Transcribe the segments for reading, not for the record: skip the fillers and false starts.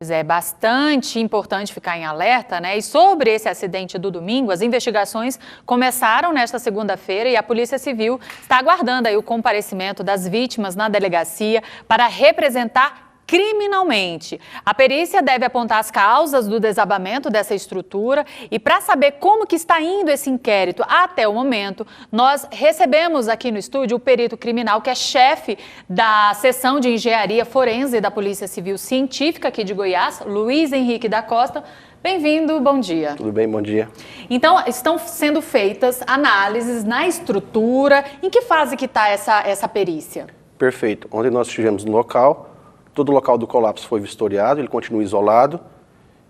É bastante importante ficar em alerta, né? E sobre esse acidente do domingo, as investigações começaram nesta segunda-feira e a Polícia Civil está aguardando aí o comparecimento das vítimas na delegacia para representar criminalmente. A perícia deve apontar as causas do desabamento dessa estrutura e para saber como que está indo esse inquérito até o momento, nós recebemos aqui no estúdio o perito criminal que é chefe da seção de engenharia forense da Polícia Civil Científica aqui de Goiás, Luiz Henrique da Costa. Bem-vindo, bom dia. Tudo bem, bom dia. Então, estão sendo feitas análises na estrutura. Em que fase que está essa perícia? Perfeito. Ontem nós estivemos no local. Todo o local do colapso foi vistoriado, ele continua isolado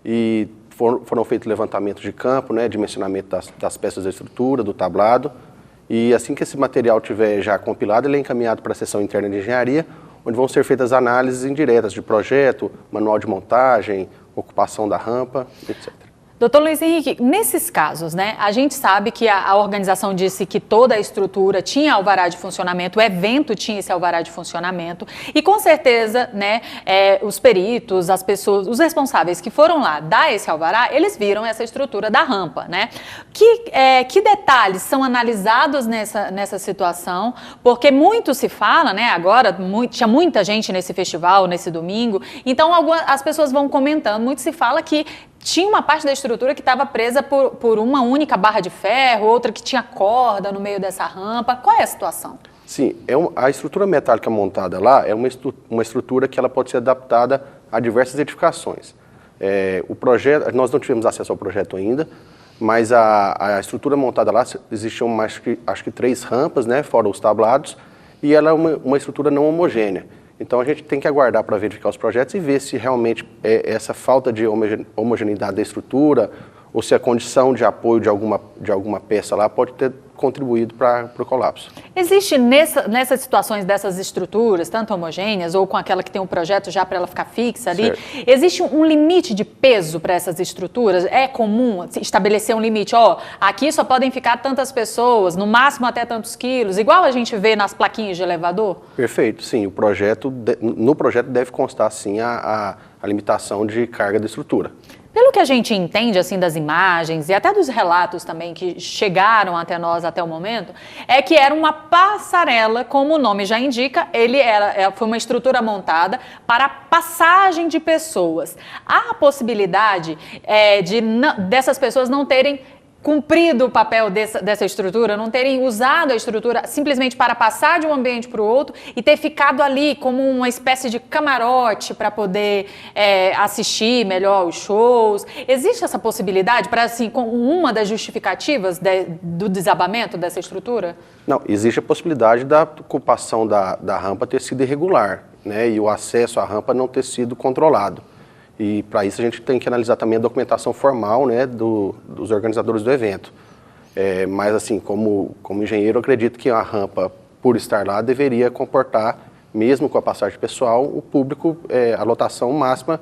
e foram feitos levantamentos de campo, né, dimensionamento das peças da estrutura, do tablado. E assim que esse material estiver já compilado, ele é encaminhado para a seção interna de engenharia, onde vão ser feitas análises indiretas de projeto, manual de montagem, ocupação da rampa, etc. Doutor Luiz Henrique, nesses casos, né, a gente sabe que a organização disse que toda a estrutura tinha alvará de funcionamento, o evento tinha esse alvará de funcionamento e com certeza, né, os peritos, as pessoas, os responsáveis que foram lá dar esse alvará, eles viram essa estrutura da rampa, né? Que detalhes são analisados nessa situação? Porque muito se fala, né, agora tinha muita gente nesse festival, nesse domingo, então as pessoas vão comentando, muito se fala que tinha uma parte da estrutura que estava presa por uma única barra de ferro, outra que tinha corda no meio dessa rampa. Qual é a situação? Sim, a estrutura metálica montada lá é uma estrutura que ela pode ser adaptada a diversas edificações. O projeto, nós não tivemos acesso ao projeto ainda, mas a estrutura montada lá, existiam acho que 3 rampas, né, fora os tablados, e ela é uma estrutura não homogênea. Então a gente tem que aguardar para verificar os projetos e ver se realmente essa falta de homogeneidade da estrutura ou se a condição de apoio de alguma peça lá pode ter contribuído para o colapso. Existe nessas situações dessas estruturas, tanto homogêneas ou com aquela que tem um projeto já para ela ficar fixa ali, certo, existe um limite de peso para essas estruturas? É comum estabelecer um limite? Aqui só podem ficar tantas pessoas, no máximo até tantos quilos, igual a gente vê nas plaquinhas de elevador? Perfeito, sim. No projeto deve constar, sim, a limitação de carga da estrutura. Pelo que a gente entende assim das imagens e até dos relatos também que chegaram até nós até o momento, é que era uma passarela, como o nome já indica, foi uma estrutura montada para passagem de pessoas. Há a possibilidade dessas pessoas não terem cumprido o papel dessa estrutura, não terem usado a estrutura simplesmente para passar de um ambiente para o outro e ter ficado ali como uma espécie de camarote para poder assistir melhor os shows. Existe essa possibilidade para, assim, com uma das justificativas do desabamento dessa estrutura? Não, existe a possibilidade da ocupação da rampa ter sido irregular, né, e o acesso à rampa não ter sido controlado. E para isso a gente tem que analisar também a documentação formal, né, dos organizadores do evento. Mas assim, como engenheiro, eu acredito que a rampa, por estar lá, deveria comportar, mesmo com a passagem pessoal, o público, a lotação máxima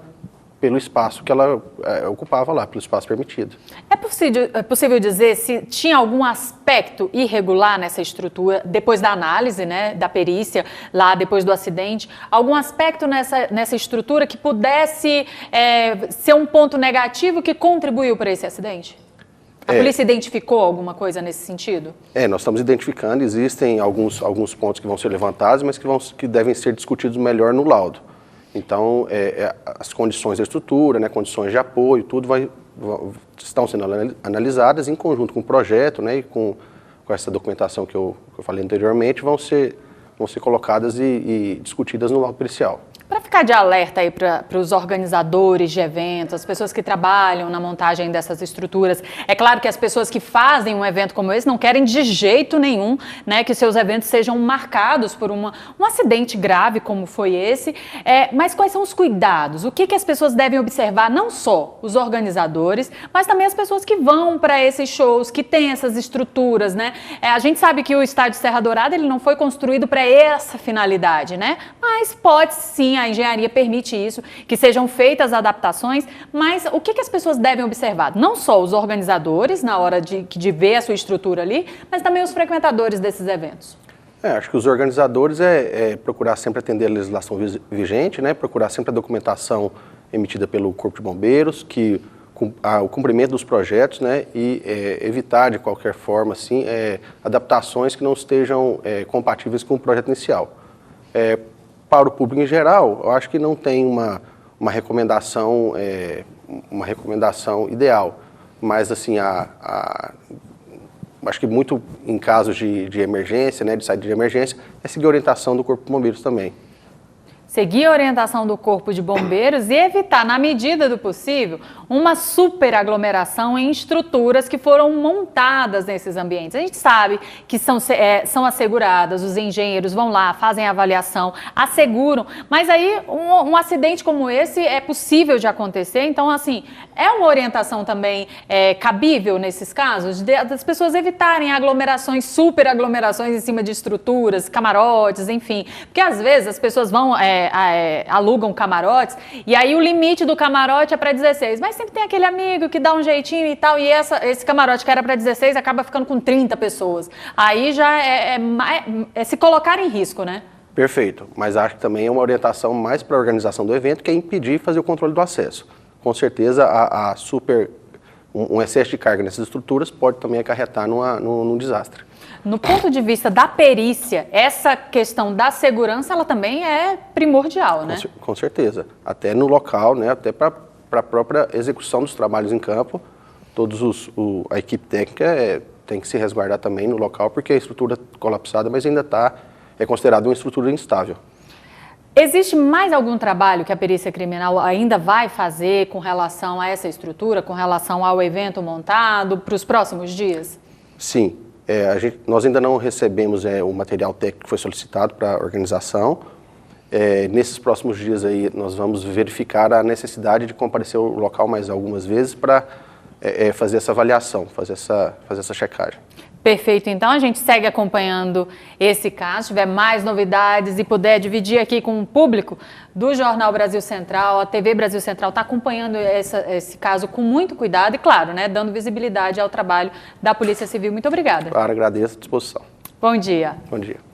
pelo espaço que ela ocupava lá, pelo espaço permitido. É possível dizer se tinha algum aspecto irregular nessa estrutura, depois da análise, né, da perícia, lá depois do acidente, algum aspecto nessa estrutura que pudesse ser um ponto negativo que contribuiu para esse acidente? A polícia identificou alguma coisa nesse sentido? Nós estamos identificando, existem alguns pontos que vão ser levantados, mas que devem ser discutidos melhor no laudo. Então, as condições da estrutura, né, condições de apoio, tudo estão sendo analisadas em conjunto com o projeto, né, e com essa documentação que eu falei anteriormente, vão ser colocadas e discutidas no laudo pericial. Para ficar de alerta aí para os organizadores de eventos, as pessoas que trabalham na montagem dessas estruturas, é claro que as pessoas que fazem um evento como esse não querem de jeito nenhum, né, que seus eventos sejam marcados por um acidente grave como foi esse, mas quais são os cuidados? O que as pessoas devem observar, não só os organizadores, mas também as pessoas que vão para esses shows, que têm essas estruturas, né? A gente sabe que o estádio Serra Dourada ele não foi construído para essa finalidade, né? Mas pode sim, a engenharia permite isso, que sejam feitas adaptações, mas o que as pessoas devem observar? Não só os organizadores, na hora de ver a sua estrutura ali, mas também os frequentadores desses eventos. Acho que os organizadores procurar sempre atender a legislação vigente, né? Procurar sempre a documentação emitida pelo Corpo de Bombeiros, que o cumprimento dos projetos, né, e evitar de qualquer forma assim, adaptações que não estejam compatíveis com o projeto inicial. Para o público em geral, eu acho que não tem uma recomendação ideal, mas assim, acho que muito em casos de emergência, né, de saída de emergência, é seguir a orientação do Corpo de Bombeiros também. Seguir a orientação do Corpo de Bombeiros e evitar, na medida do possível, uma superaglomeração em estruturas que foram montadas nesses ambientes. A gente sabe que são asseguradas, os engenheiros vão lá, fazem a avaliação, asseguram, mas aí um acidente como esse é possível de acontecer, então assim, é uma orientação também cabível nesses casos, das pessoas evitarem aglomerações, superaglomerações em cima de estruturas, camarotes, enfim, porque às vezes as pessoas vão... alugam camarotes, e aí o limite do camarote é para 16, mas sempre tem aquele amigo que dá um jeitinho e tal, e esse camarote que era para 16 acaba ficando com 30 pessoas. Aí já é se colocar em risco, né? Perfeito, mas acho que também é uma orientação mais para a organização do evento, que é impedir fazer o controle do acesso. Com certeza, um excesso de carga nessas estruturas pode também acarretar num desastre. No ponto de vista da perícia, essa questão da segurança, ela também é primordial, né? Com certeza. Até no local, né? Até para a própria execução dos trabalhos em campo, a equipe técnica tem que se resguardar também no local, porque a estrutura colapsada, mas ainda é considerada uma estrutura instável. Existe mais algum trabalho que a perícia criminal ainda vai fazer com relação a essa estrutura, com relação ao evento montado, para os próximos dias? Sim. Nós ainda não recebemos o material técnico que foi solicitado para a organização. Nesses próximos dias aí, nós vamos verificar a necessidade de comparecer ao local mais algumas vezes para fazer essa avaliação, fazer essa checagem. Perfeito, então a gente segue acompanhando esse caso, se tiver mais novidades e puder dividir aqui com o público do Jornal Brasil Central, a TV Brasil Central está acompanhando esse caso com muito cuidado e, claro, né, dando visibilidade ao trabalho da Polícia Civil. Muito obrigada. Claro, agradeço, à disposição. Bom dia. Bom dia.